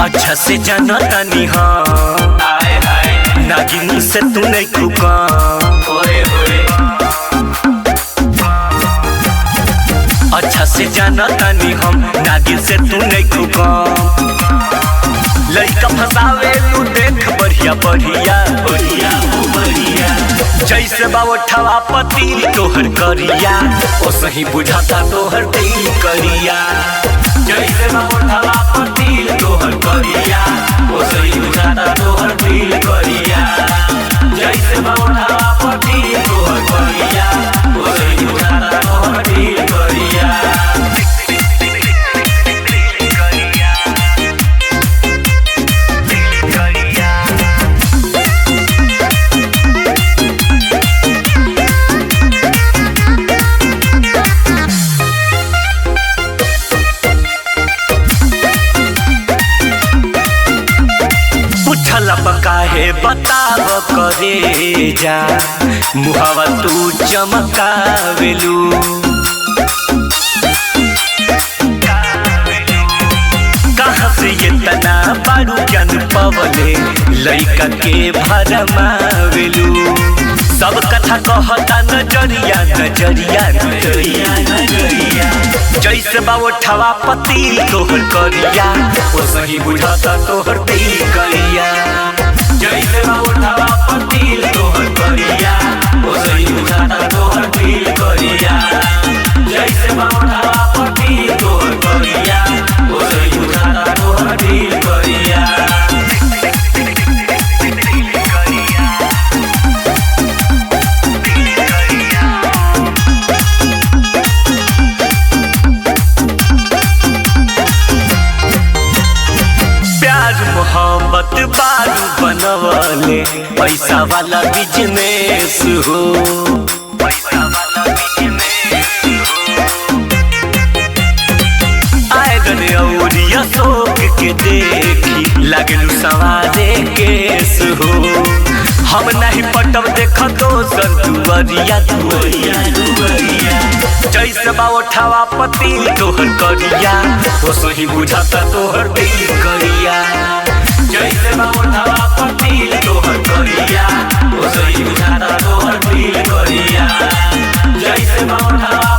अच्छा से जाना तानी हाँ आए हाय नागिनी से तू नहीं खुका होए होए। अच्छा से जाना तानी हम नागिन से तू नहीं खुका लड़का फसावे तू देख बढ़िया बढ़िया बढ़िया बढ़िया जैसे बावठवा पति तोहर करिया ओ सही बुझाता तोहर दिल करिया जैसे बावठवा पति तोहर करिया ओ सही बुझाता तोहर दिल करिया जैसे बावठवा पति तोहर करिया ओ सही बुझाता तोहर दिल करिया। काहे बताव करे जा मुहावा तू चमकावेलू कहाँ से ये तना बारू जन पवले लइका के भरमावेलू सब कथा कहता नजरिया नजरिया नजरिया नजरिया जैसे बावठवा पति तोहर करिया ओ सही बुझाता तोहर दिल करिया जैसे बावठवा पति तोहर करिया ओ सही बुझाता तोहर दिल करिया जैसे बावठवा पति तोहर करिया ओ सही बुझाता तोहर दिल करिया। मोहब्बत बारू बनवले पैसा वाला बिजनेस हो आयरन और अशोक के देखी लगलू सवारे केस हो हम नहीं पटब देख दोसर दुआरिया दुआरिया दुआरिया जैसे बावठवा पति तोहर करिया ओ सही बुझाता तोहर दिल करिया जैसे बावठवा पति तोहर करिया ओ सही बुझाता तोहर दिल करिया जैसे बावठवा